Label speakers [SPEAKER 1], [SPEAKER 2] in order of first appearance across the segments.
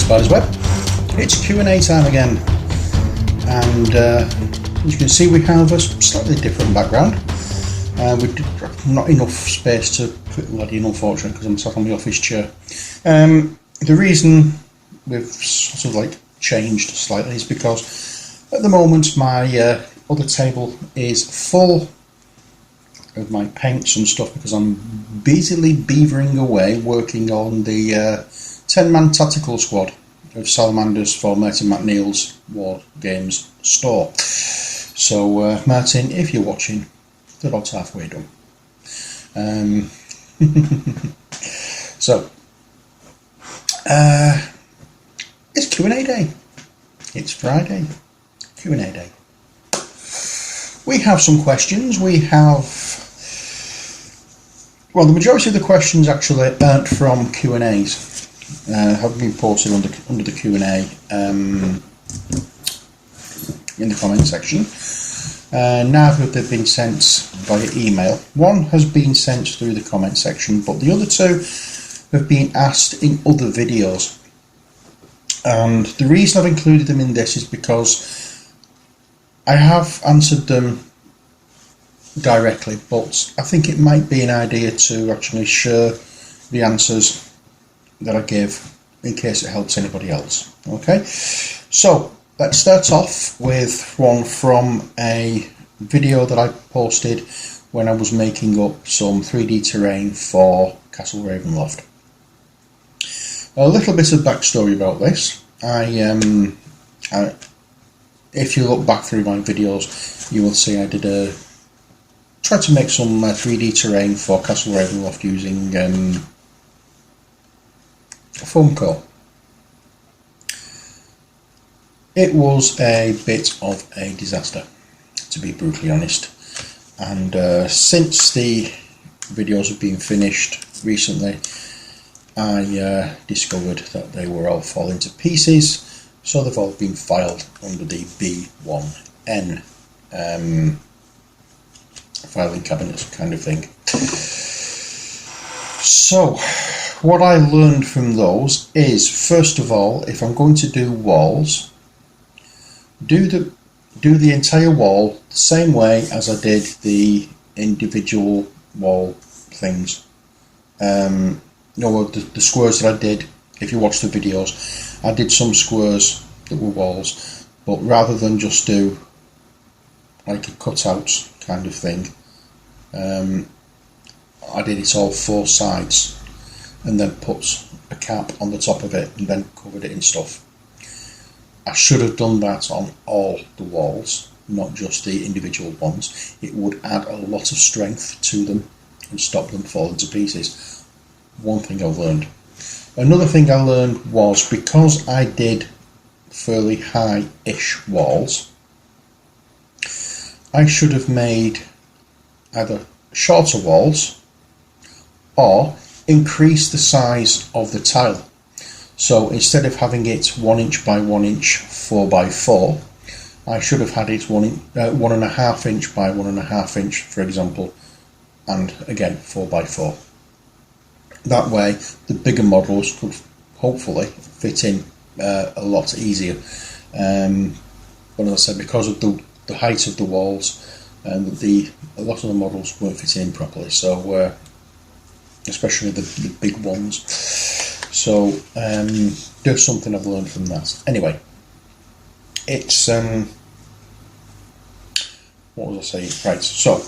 [SPEAKER 1] Spydahs Web. It's Q&A time again, and as you can see we have a slightly different background. We've not enough space to put the lady in, unfortunately, because I'm sat on the office chair. The reason we've sort of like changed slightly is because at the moment my other table is full of my paints and stuff, because I'm busily beavering away working on the 10-man tactical squad of salamanders for Martin MacLeod's War Games store. So Martin, if you're watching, the lot's halfway done. So it's Q&A day. It's Friday, Q&A day. We have some questions. We have, well, the majority of the questions actually aren't from Q&As. Have been posted under the Q&A in the comment section. Now they've been sent via email. One has been sent through the comment section, but the other two have been asked in other videos. And the reason I've included them in this is because I have answered them directly, but I think it might be an idea to actually share the answers that I give in case it helps anybody else. Okay, so let's start off with one from a video that I posted when I was making up some 3D terrain for Castle Ravenloft. A little bit of backstory about this. If you look back through my videos, you will see I tried to make some 3D terrain for Castle Ravenloft using foam core. It was a bit of a disaster, to be brutally honest, and since the videos have been finished recently, I discovered that they were all falling to pieces, so they've all been filed under the B1N filing cabinets kind of thing. So what I learned from those is, first of all, if I'm going to do walls, do the entire wall the same way as I did the individual wall things. The squares that I did, if you watch the videos, I did some squares that were walls, but rather than just do like a cutout kind of thing, I did it all four sides and then put a cap on the top of it and then covered it in stuff. I should have done that on all the walls, not just the individual ones. It would add a lot of strength to them and stop them falling to pieces. One thing I learned. Another thing I learned was, because I did fairly high-ish walls, I should have made either shorter walls or increase the size of the tile. So instead of having it 1 inch by 1 inch 4 by 4, I should have had it 1.5 inch by 1.5 inch, for example, and again 4 by 4. That way the bigger models could hopefully fit in a lot easier. But as I said, because of the height of the walls, a lot of the models weren't fitting in properly, so especially the big ones. So there's something I've learned from that. Anyway, it's what was I saying? Right, so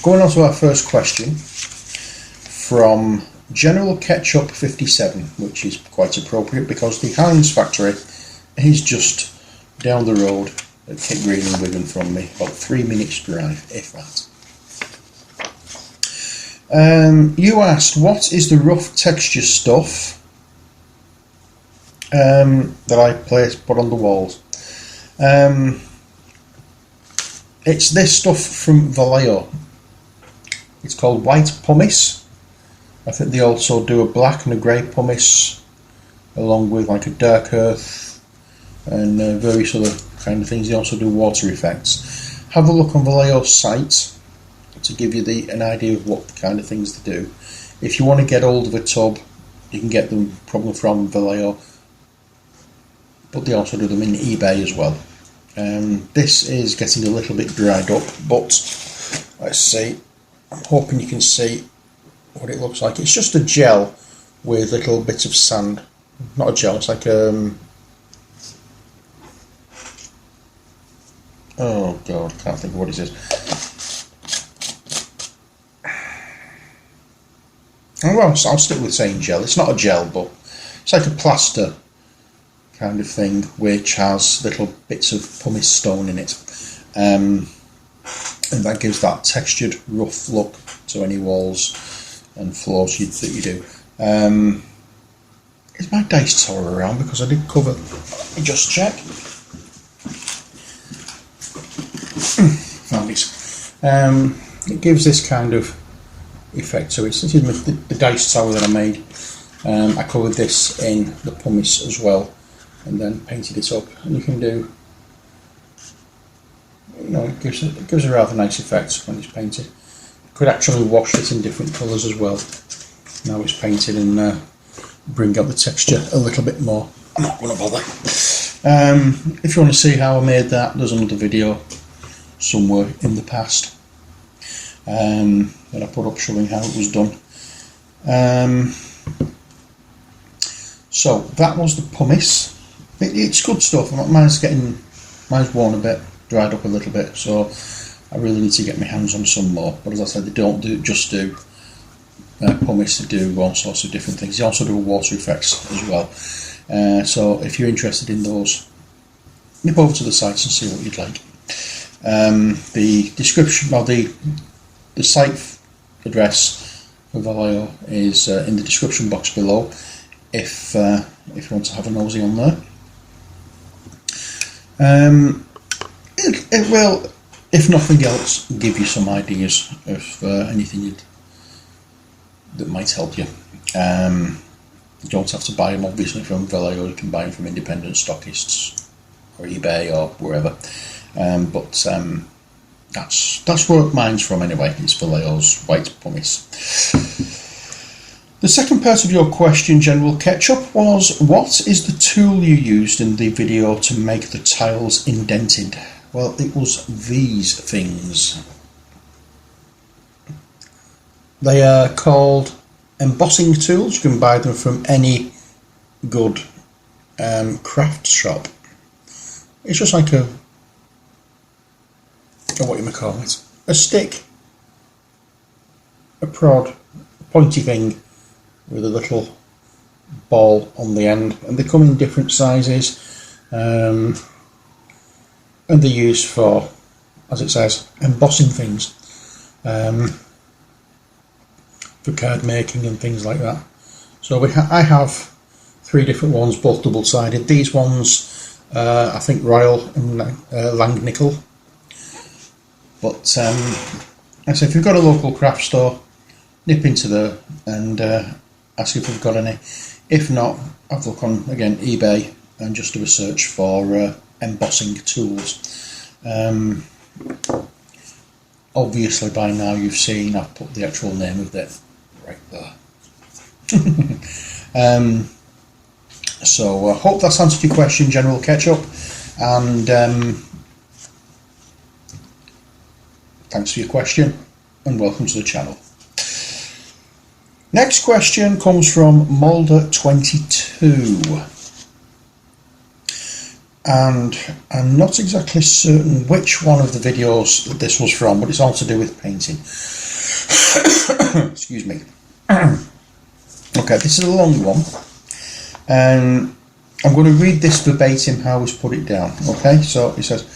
[SPEAKER 1] going on to our first question from General Ketchup 57, which is quite appropriate because the Heinz factory is just down the road at Kit Green and Wigan from me, about 3 minutes drive, if that. You asked, what is the rough texture stuff that I put on the walls? It's this stuff from Vallejo. It's called white pumice. I think they also do a black and a grey pumice, along with like a dark earth and various other kind of things. They also do water effects. Have a look on Vallejo's site to give you an idea of what kind of things they do. If you want to get hold of a tub, you can get them probably from Vallejo. but they also do them in eBay as well. This is getting a little bit dried up, but let's see. I'm hoping you can see what it looks like. It's just a gel with little bits of sand. Not a gel, it's like oh god, I can't think of what it is. Oh, well, I'll stick with saying gel. It's not a gel, but it's like a plaster kind of thing, which has little bits of pumice stone in it, and that gives that textured, rough look to any walls and floors that you do. Is my dice tower around? Because I did cover. Let me just check. Found it. It gives this kind of effect to it. This is the dice tower that I made. I covered this in the pumice as well, and then painted it up. And you can do, you know, it gives a rather nice effect when it's painted. You could actually wash it in different colours as well. Now it's painted and bring out the texture a little bit more. I'm not going to bother. If you want to see how I made that, there's another video somewhere in the past that I put up showing how it was done. So that was the pumice. It's good stuff. Mine's worn a bit, dried up a little bit, so I really need to get my hands on some more. But as I said, they don't just do pumice, they do all sorts of different things. They also do water effects as well. So if you're interested in those, nip over to the sites and see what you'd like. The description, or the site address for Vallejo is in the description box below, if you want to have a nosy on there. It will, if nothing else, give you some ideas of anything that might help you. You don't have to buy them obviously from Vallejo. You can buy them from independent stockists or eBay or wherever. But that's where mine's from anyway. It's Vallejo's white pumice. The second part of your question, General Ketchup, was what is the tool you used in the video to make the tiles indented? Well, it was these things. They are called embossing tools. You can buy them from any good craft shop. It's just like what you may call it, a stick, a prod, a pointy thing with a little ball on the end, and they come in different sizes, and they're used for, as it says, embossing things, for card making and things like that. So I have 3 different ones, both double-sided. These ones, I think Royal and Langnickel. But I say, if you've got a local craft store, nip into there and ask if we've got any. If not, have a look on, again, eBay and just do a search for embossing tools. Obviously by now you've seen I've put the actual name of it right there. So I hope that's answered your question, General Ketchup, and thanks for your question and welcome to the channel. Next question comes from Mulder22, and I'm not exactly certain which one of the videos that this was from, but it's all to do with painting. Excuse me. Okay, this is a long one, and I'm going to read this verbatim how he's put it down. Okay, so he says,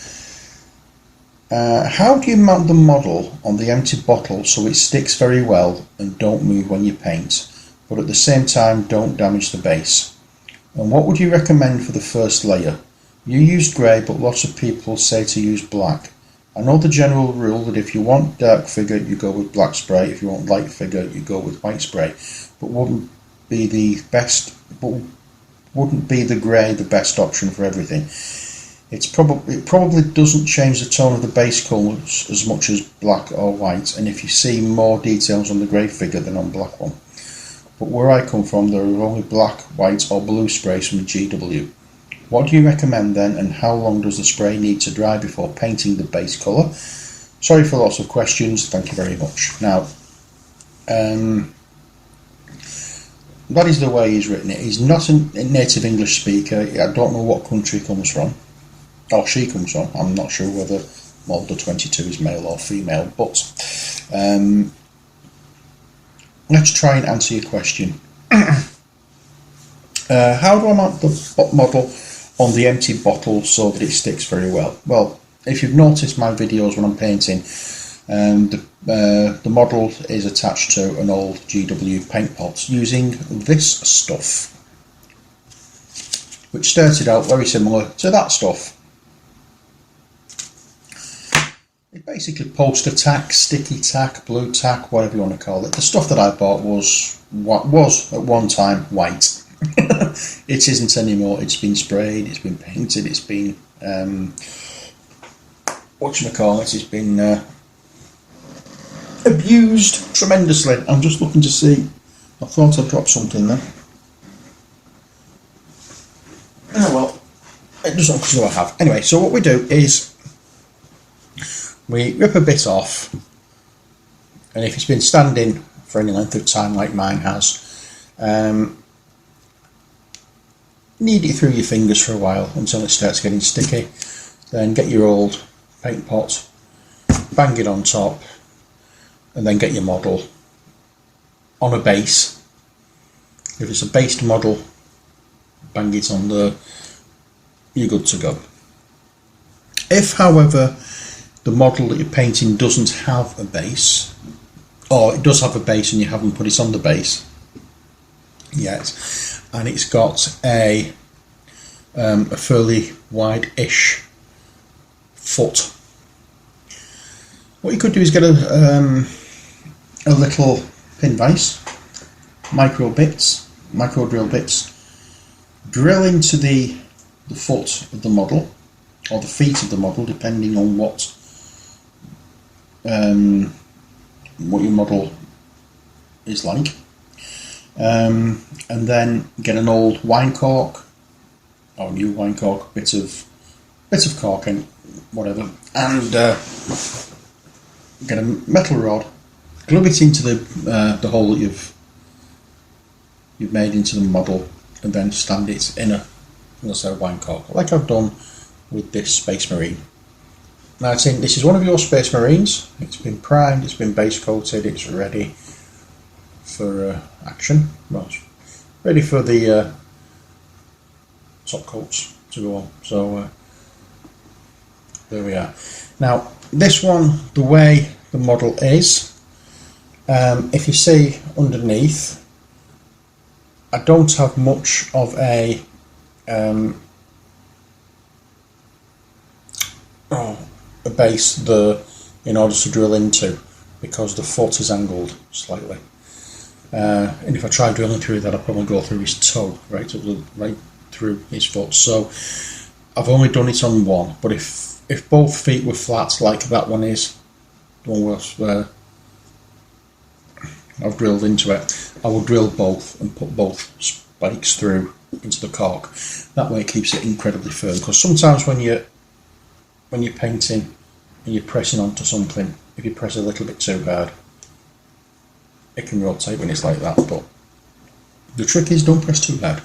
[SPEAKER 1] how do you mount the model on the empty bottle so it sticks very well and don't move when you paint, but at the same time don't damage the base? And what would you recommend for the first layer? You used grey, but lots of people say to use black. I know the general rule that if you want dark figure you go with black spray, if you want light figure you go with white spray, but wouldn't be the grey the best option for everything? It probably doesn't change the tone of the base colours as much as black or white, and if you see more details on the grey figure than on black one. But where I come from, there are only black, white or blue sprays from the GW. What do you recommend then, and how long does the spray need to dry before painting the base colour? Sorry for lots of questions, thank you very much. Now, that is the way he's written it. He's not a native English speaker. I don't know what country he comes from, or she comes from. I'm not sure whether Molder 22 is male or female, but let's try and answer your question. How do I mount the model on the empty bottle so that it sticks very well? Well, if you've noticed my videos when I'm painting, the model is attached to an old GW paint pot using this stuff, which started out very similar to that stuff. It's basically poster tack, sticky tack, blue tack, whatever you want to call it. The stuff that I bought was at one time white. It isn't anymore. It's been sprayed, it's been painted, it's been whatchamacallit, it's been abused tremendously. I'm just looking to see. I thought I dropped something there. Oh well, it doesn't look as though I have. Anyway, so what we do is we rip a bit off, and if it's been standing for any length of time like mine has, knead it through your fingers for a while until it starts getting sticky. Then get your old paint pot, bang it on top, and then get your model on a base. If it's a based model, bang it on there, you're good to go. If, however, the model that you're painting doesn't have a base, or it does have a base and you haven't put it on the base yet, and it's got a fairly wide-ish foot, what you could do is get a little pin vise, micro drill bits, drill into the foot of the model, or the feet of the model, depending on what your model is like, and then get an old wine cork or new wine cork, bit of cork and whatever, and get a metal rod, glue it into the hole that you've made into the model, and then stand it in a wine cork, like I've done with this Space Marine. Now I think this is one of your Space Marines. It's been primed, it's been base coated, it's ready for action. Well, it's ready for the top coats to go on. So there we are. Now this one, the way the model is, if you see underneath, I don't have much of a base there in order to drill into, because the foot is angled slightly, and if I try drilling through that, I'll probably go through his toe, right through his foot. So I've only done it on one, but if both feet were flat like that one is, the one where I've drilled into it, I will drill both and put both spikes through into the cork. That way it keeps it incredibly firm, because sometimes when you're painting and you're pressing onto something, if you press a little bit too hard, it can rotate when it's like that. But the trick is, don't press too hard.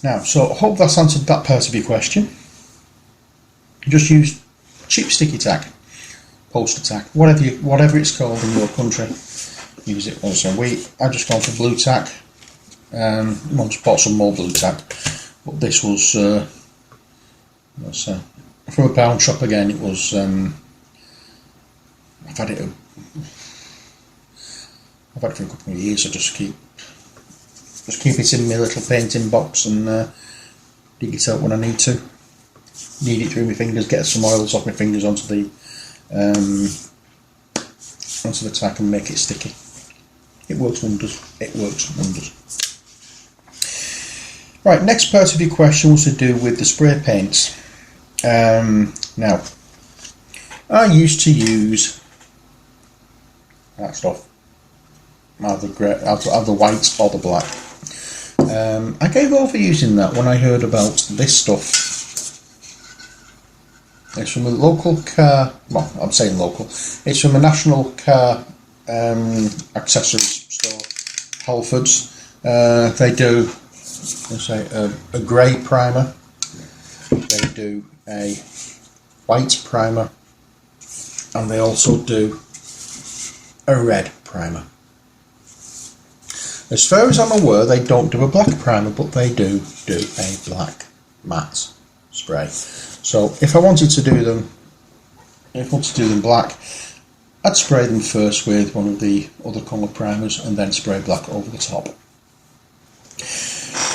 [SPEAKER 1] Now, so I hope that's answered that part of your question. Just use cheap sticky tack, poster tack, whatever it's called in your country. Use it also. I just gone for blue tack. Just bought some more blue tack, but this was from a pound shop again. It was I've had it for a couple of years. I just keep it in my little painting box and dig it out when I need to. Knead it through my fingers, get some oils off my fingers onto the tack and make it sticky. It works wonders. It works wonders. Right, next part of your question was to do with the spray paints. Now, I used to use that stuff, either white or the black. I gave over using that when I heard about this stuff. It's from a local car, well, I'm saying local, it's from a national car accessories store, Halfords. They do, let's say, a grey primer, they do a white primer, and they also do a red primer. As far as I'm aware, they don't do a black primer, but they do a black matte spray. So if I wanted to do them, black, I'd spray them first with one of the other colour primers and then spray black over the top.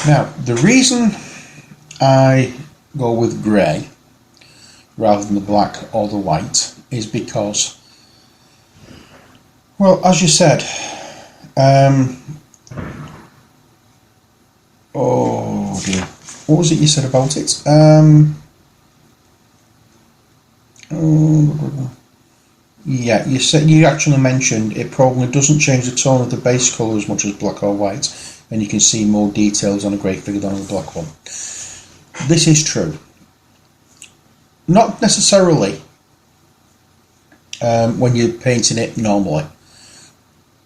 [SPEAKER 1] Now, the reason I go with grey rather than the black or the white is because, well, as you said, oh dear, what was it you said about it? Yeah, you actually mentioned it probably doesn't change the tone of the base colour as much as black or white, and you can see more details on a grey figure than on a black one. This is true. Not necessarily when you're painting it normally,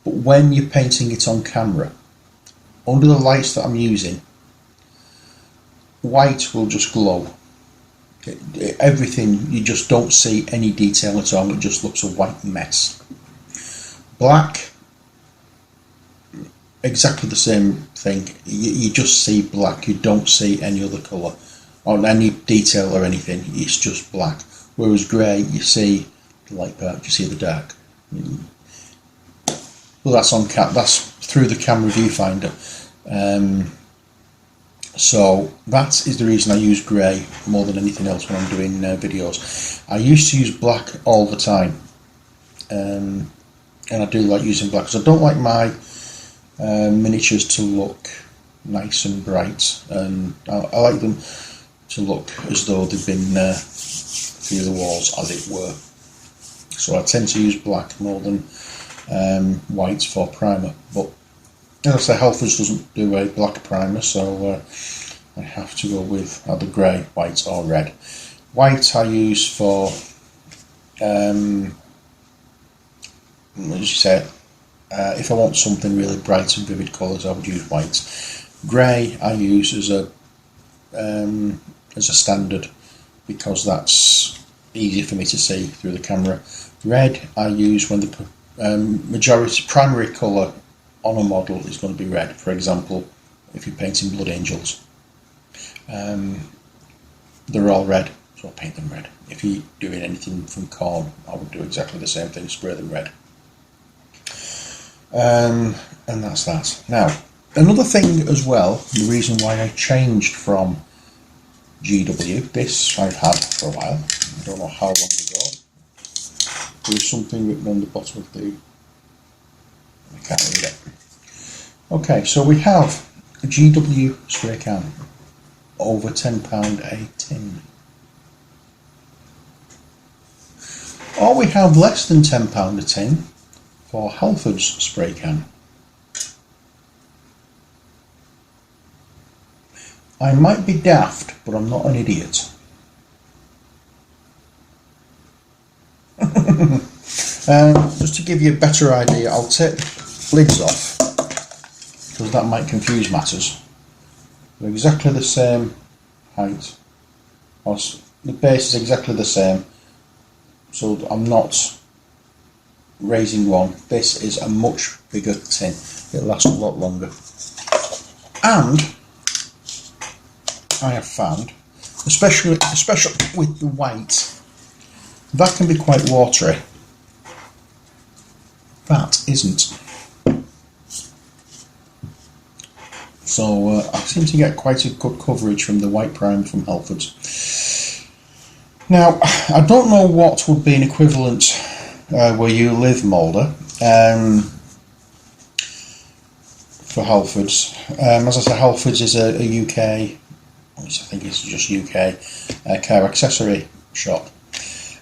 [SPEAKER 1] but when you're painting it on camera, under the lights that I'm using, white will just glow. Everything, you just don't see any detail at all, it just looks a white mess. Black, exactly the same thing, you just see black, you don't see any other colour or any detail or anything, it's just black. Whereas grey, you see the light part, you see the dark. Well, that's through the camera viewfinder. So that is the reason I use grey more than anything else when I'm doing videos. I used to use black all the time, and I do like using black because I don't like my miniatures to look nice and bright, and I like them to look as though they've been through the walls, as it were. So I tend to use black more than white for primer, but as I say, Halfords doesn't do a black primer, so I have to go with either grey, white or red. White I use for, as you said, if I want something really bright and vivid colours, I would use white. Grey I use as a standard because that's easier for me to see through the camera. Red I use when the primary colour on a model is going to be red. For example, if you're painting Blood Angels, they're all red, so I'll paint them red. If you're doing anything from Corn, I would do exactly the same thing, spray them red. And that's that. Now, another thing as well, the reason why I changed from GW, this I've had for a while, I don't know how long ago. There's something written on the bottom of the, I can't read it. Okay, so we have a GW spray can, over £10 a tin. Or we have less than £10 a tin for Halfords spray can. I might be daft, but I'm not an idiot. Just to give you a better idea, I'll take the lids off, because that might confuse matters. They're exactly the same height. The base is exactly the same, so I'm not raising one. This is a much bigger tin. It lasts a lot longer. And I have found, especially with the white, that can be quite watery. That isn't. So I seem to get quite a good coverage from the white primer from Halfords. Now, I don't know what would be an equivalent where you live, Moulder, for Halfords. As I say, Halfords is a UK, I think it's just UK, car accessory shop.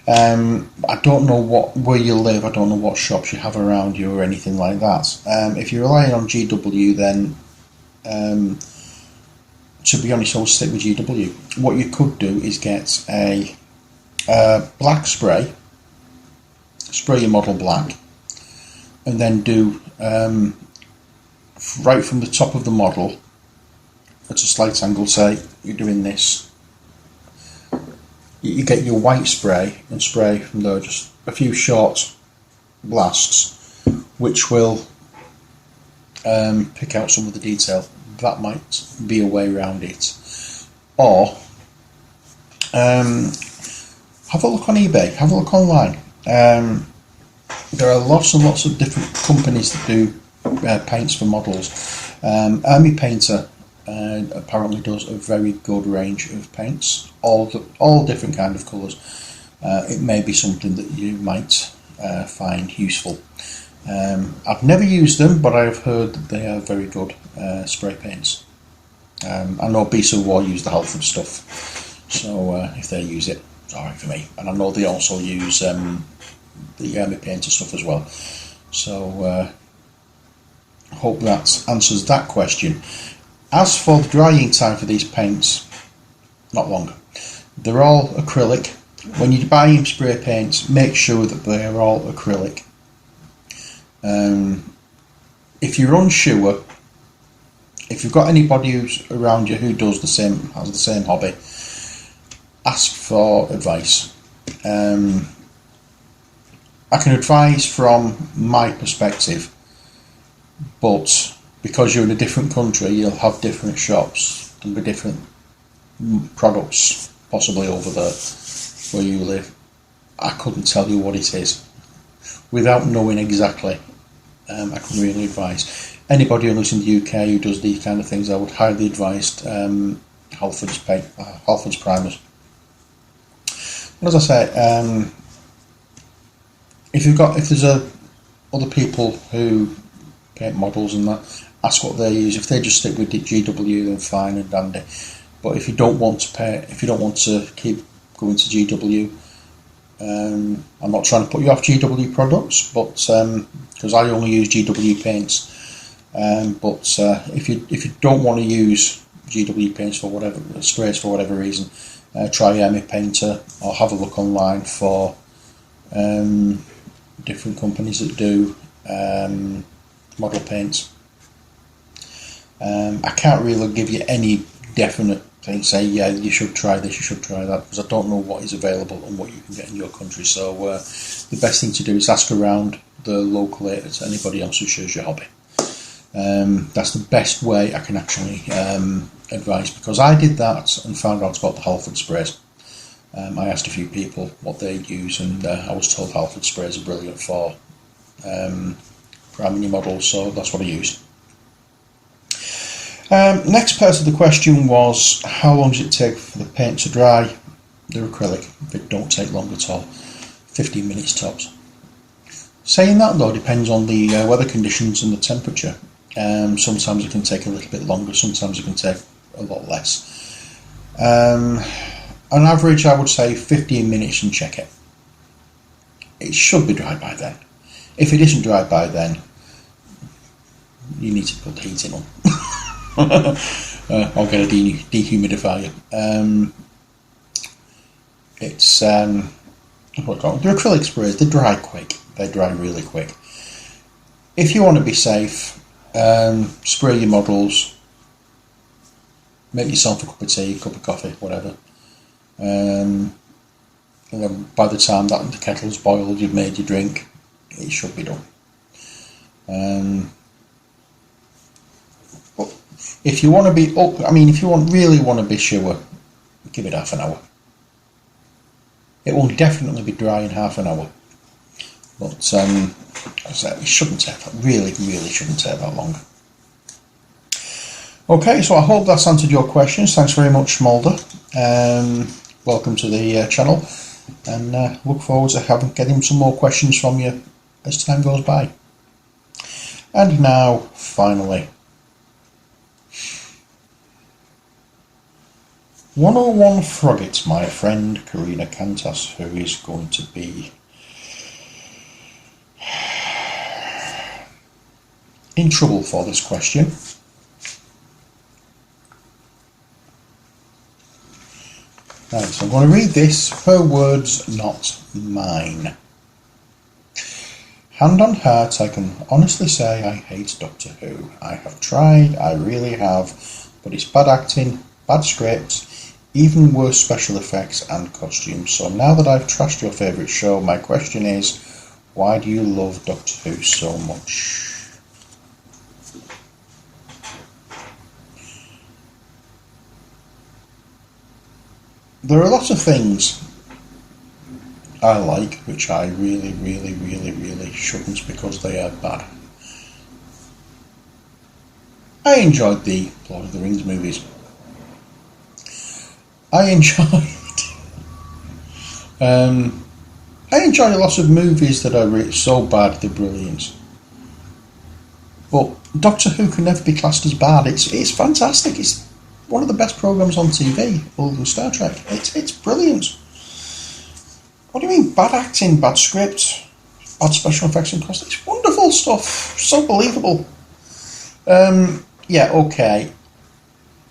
[SPEAKER 1] I don't know where you live, I don't know what shops you have around you or anything like that. If you're relying on GW, then to be honest, I would stick with GW. What you could do is get a black spray your model black, and then do right from the top of the model at a slight angle. Say you're doing this, you get your white spray and spray from there just a few short blasts, which will pick out some of the detail. That might be a way around it. Or have a look on eBay, have a look online. There are lots and lots of different companies that do paints for models. Army Painter apparently does a very good range of paints, all different kind of colours. It may be something that you might find useful. I've never used them, but I've heard that they are very good spray paints. I know Beast of War use the Halford stuff, so if they use it, it's alright for me. And I know they also use the Army Painter stuff as well. So hope that answers that question. As for the drying time for these paints, not long. They're all acrylic. When you're buying spray paints, make sure that they are all acrylic. If you're unsure, if you've got anybody who's around you who has the same hobby, ask for advice. I can advise from my perspective, but because you're in a different country, you'll have different shops, there'll be different products possibly over there where you live. I couldn't tell you what it is without knowing exactly. I couldn't really advise. Anybody who lives in the UK who does these kind of things, I would highly advise Halford's primers. And as I say, if there's other people who paint models and that, ask what they use. If they just stick with the GW, then fine and dandy. But if you don't want to keep going to GW, I'm not trying to put you off GW products, but because I only use GW paints. But if you don't want to use GW paints for whatever sprays for whatever reason, try Army Painter or have a look online for different companies that do model paints. I can't really give you any definite thing, say yeah you should try this, you should try that, because I don't know what is available and what you can get in your country. So the best thing to do is ask around the local area to anybody else who shares your hobby. That's the best way I can actually advise, because I did that and found out about the Halford sprays. I asked a few people what they'd use, and I was told Halford sprays are brilliant for priming your models, so that's what I used. Next part of the question was, how long does it take for the paint to dry? They're acrylic, they don't take long at all, 15 minutes tops. Saying that though, depends on the weather conditions and the temperature. Sometimes it can take a little bit longer, sometimes it can take a lot less. On average, I would say 15 minutes and check it. It should be dry by then. If it isn't dry by then, you need to put the heating on. Or get a dehumidifier. It's they're acrylic sprays, they dry quick, they dry really quick. If you want to be safe, spray your models, make yourself a cup of tea, a cup of coffee, whatever, and then by the time that the kettle's boiled, you've made your drink, it should be done. But if you want to be up, if you really want to be sure, give it half an hour. It will definitely be dry in half an hour. But it shouldn't take that, really shouldn't take that long. Okay, so I hope that's answered your questions. Thanks very much, Smolder. Welcome to the channel, and look forward to getting some more questions from you as time goes by. And now, finally, 101 Frogget, my friend Karina Kantas, who is going to be in trouble for this question. Right, so I'm going to read this, her words, not mine. Hand on heart, I can honestly say I hate Doctor Who. I have tried, I really have, but it's bad acting, bad scripts, even worse special effects and costumes. So now that I've trashed your favourite show, my question is, why do you love Doctor Who so much? There are lots of things I like, which I really shouldn't because they are bad. I enjoyed the Lord of the Rings movies. I enjoyed a lot of movies that are so bad they're brilliant. But Doctor Who can never be classed as bad. It's fantastic. It's one of the best programmes on TV, other than Star Trek. It's brilliant. What do you mean? Bad acting, bad script, bad special effects and costumes? It's wonderful stuff. So believable. Yeah, okay.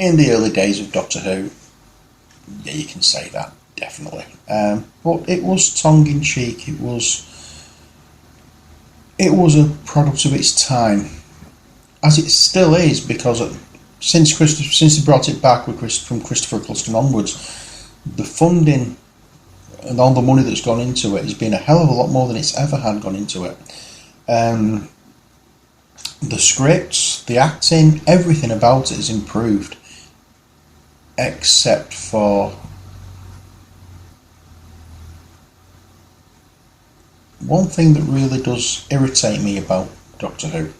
[SPEAKER 1] In the early days of Doctor Who, yeah, you can say that, definitely. But it was tongue-in-cheek. It was a product of its time, as it still is, because since they brought it back from Christopher Eccleston onwards, the funding and all the money that's gone into it has been a hell of a lot more than it's ever had gone into it. The scripts, the acting, everything about it has improved, except for one thing that really does irritate me about Doctor Who,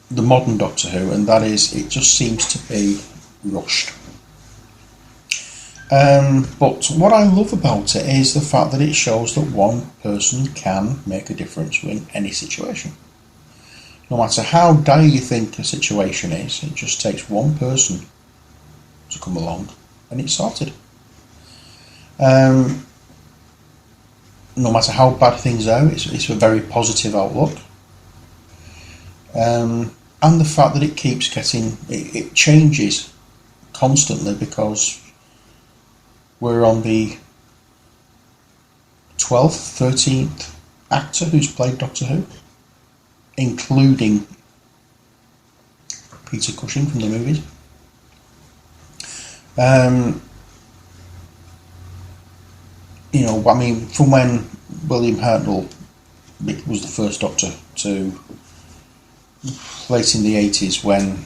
[SPEAKER 1] the modern Doctor Who, and that is it just seems to be rushed. But what I love about it is the fact that it shows that one person can make a difference in any situation. No matter how dire you think a situation is, it just takes one person to come along and it's sorted. No matter how bad things are, it's a very positive outlook. And the fact that it keeps it changes constantly, because we're on the 12th, 13th actor who's played Doctor Who, including Peter Cushing from the movies. I mean, from when William Hartnell was the first Doctor to late in the 80s when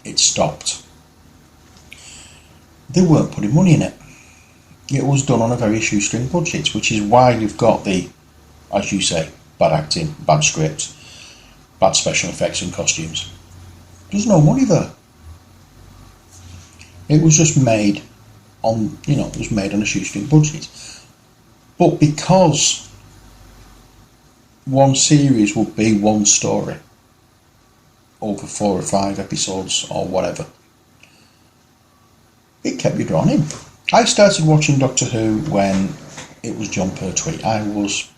[SPEAKER 1] it stopped, they weren't putting money in it. It was done on a very shoestring budget, which is why you've got the, as you say, bad acting, bad script, bad special effects and costumes. There's no money there. It was just made on, it was made on a shoestring budget. But because one series would be one story over 4 or 5 episodes or whatever, it kept you drawn in. I started watching Doctor Who when it was John Pertwee. I was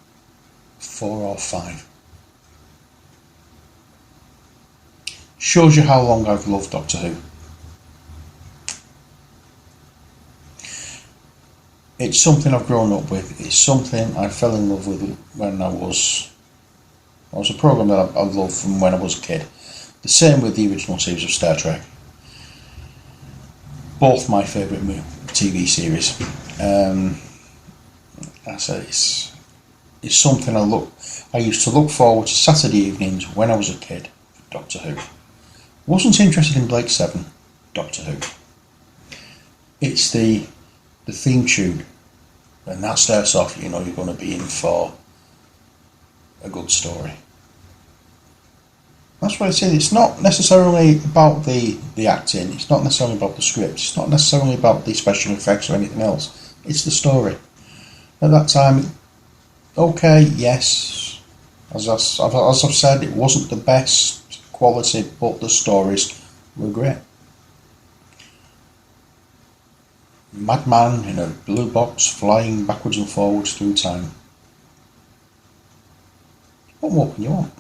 [SPEAKER 1] 4 or 5. Shows you how long I've loved Doctor Who. It's something I've grown up with. It's something I fell in love with when I was a programme that I loved from when I was a kid. The same with the original series of Star Trek. Both my favourite TV series. I said it's something I used to look forward to Saturday evenings when I was a kid for Doctor Who. Wasn't interested in Blake 7, Doctor Who. It's the theme tune. When that starts off, you're going to be in for a good story. That's what I said. It's not necessarily about the acting. It's not necessarily about the script. It's not necessarily about the special effects or anything else. It's the story. At that time, okay, yes, as I've said, it wasn't the best quality, but the stories were great. Madman in a blue box flying backwards and forwards through time. What more can you want?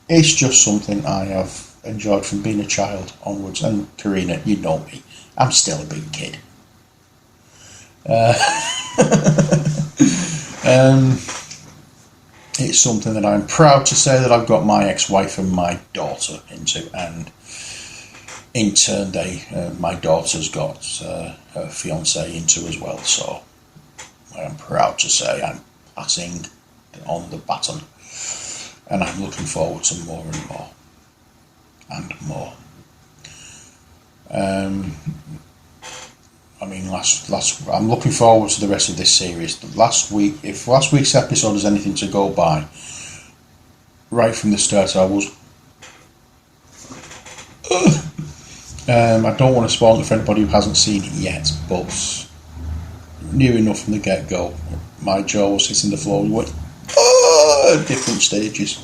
[SPEAKER 1] It's just something I have enjoyed from being a child onwards. And Karina, you know me, I'm still a big kid. It's something that I'm proud to say that I've got my ex-wife and my daughter into, and in turn my daughter's got her fiancé into as well, so I'm proud to say I'm passing on the baton, and I'm looking forward to more and more and more. I'm looking forward to the rest of this series. If last week's episode is anything to go by, right from the start I was I don't want to spoil it for anybody who hasn't seen it yet, but near enough from the get-go, my jaw was hitting the floor and went at different stages.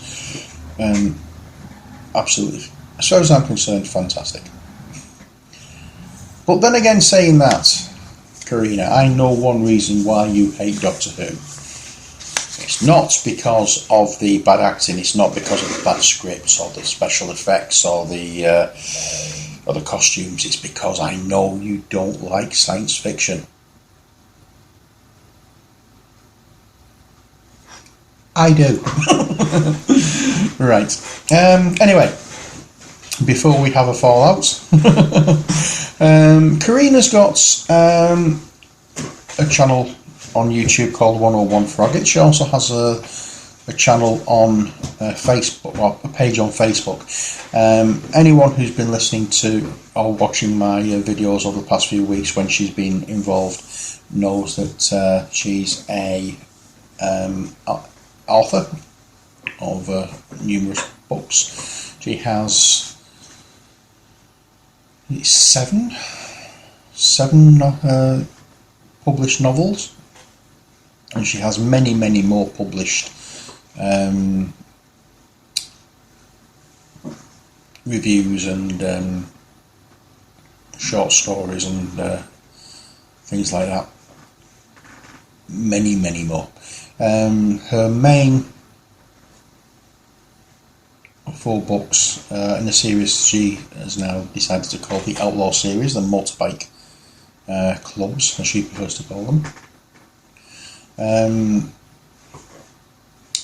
[SPEAKER 1] Absolutely, as far as I'm concerned, fantastic. But then again, saying that, Karina, I know one reason why you hate Doctor Who. It's not because of the bad acting, it's not because of the bad scripts or the special effects or the costumes, it's because I know you don't like science fiction. I do. Right. Anyway, before we have a fallout, Karina's got a channel on YouTube called 101 Frogget. She also has a channel on Facebook, or a page on Facebook. Anyone who's been listening to or watching my videos over the past few weeks when she's been involved knows that she's a author of numerous books. She has seven published novels, and she has many more published reviews and short stories and things like that. Many more. Her main 4 books in the series she has now decided to call the Outlaw series, the motorbike clubs, as she prefers to call them.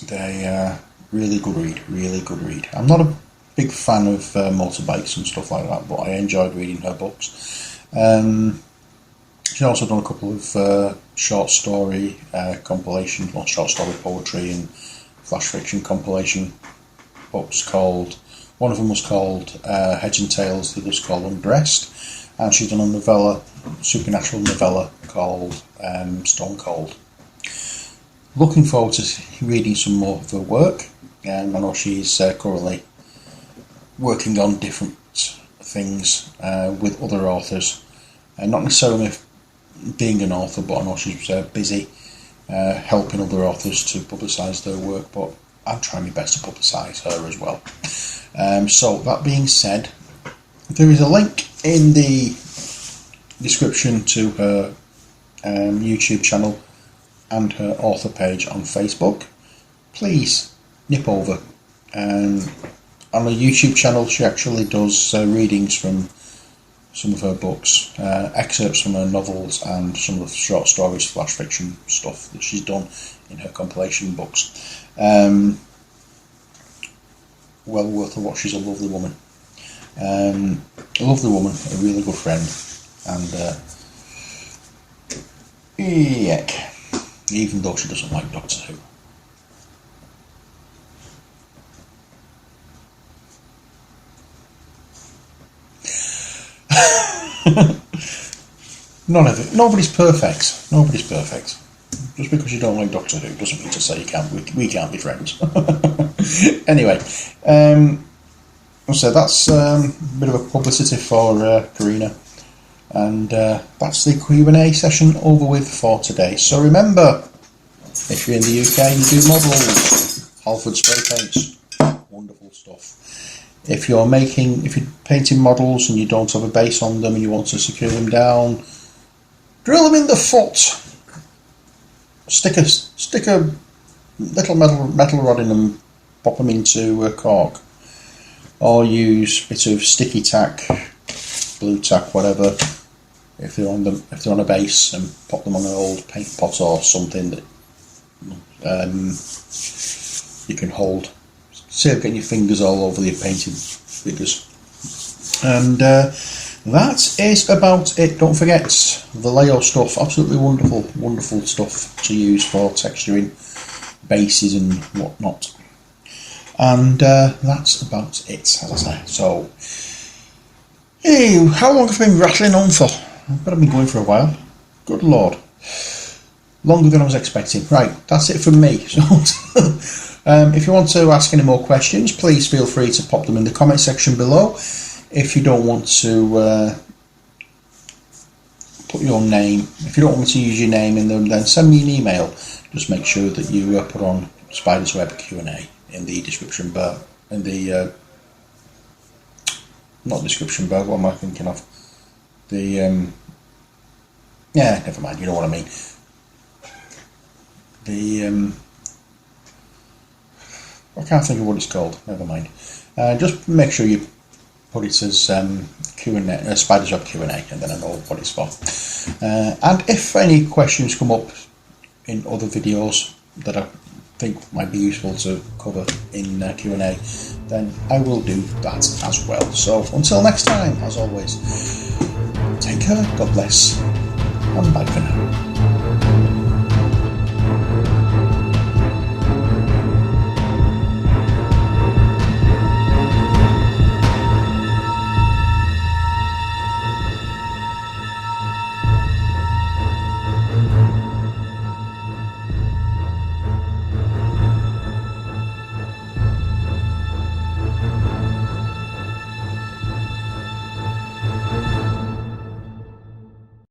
[SPEAKER 1] They are really good read. I'm not a big fan of motorbikes and stuff like that, but I enjoyed reading her books. She's also done a couple of short story compilations, or short story poetry and flash fiction compilation books called, one of them was called Heads and Tails, the other was called Undressed, and she's done a supernatural novella called Stone Cold. Looking forward to reading some more of her work. I know she's currently working on different things with other authors, not necessarily being an author, but I know she's busy helping other authors to publicise their work, but I'm trying my best to publicise her as well. So that being said, there is a link in the description to her YouTube channel and her author page on Facebook. Please nip over. On her YouTube channel she actually does readings from some of her books, excerpts from her novels and some of the short stories, flash fiction stuff that she's done in her compilation books. Well worth a watch. She's a lovely woman. A really good friend, and even though she doesn't like Doctor Who. Nobody's perfect. Just because you don't like Doctor Who doesn't mean to say we can't be friends. Anyway, so that's a bit of a publicity for Karina, and that's the Q&A session over with for today. So remember, if you're in the UK, you do models, Halford spray paints, wonderful stuff. If you're painting models and you don't have a base on them and you want to secure them down, drill them in the foot. Stick a little metal rod in them, pop them into a cork. or use bits of sticky tack, blue tack, whatever, if they're on a base, and pop them on an old paint pot or something that you can hold. Save getting your fingers all over the painted figures. And that is about it. Don't forget the Lego stuff, absolutely wonderful stuff to use for texturing bases and whatnot. And that's about it, as I say. So, hey, how long have I been rattling on for? I've been going for a while. Good Lord. Longer than I was expecting. Right, that's it from me. So, if you want to ask any more questions, please feel free to pop them in the comment section below. If you don't want to put your name, if you don't want me to use your name in them, then send me an email. Just make sure that you put on Spydahs Web Q&A in the description bar, in the not description bar, what am I thinking of? The yeah, never mind, you know what I mean. The I can't think of what it's called, never mind. Just make sure you put it as Q&A, Spydahs Web Q&A, and then I know what it's for. And if any questions come up in other videos that I think might be useful to cover in Q&A, then I will do that as well. So until next time, as always, take care, God bless, and bye for now.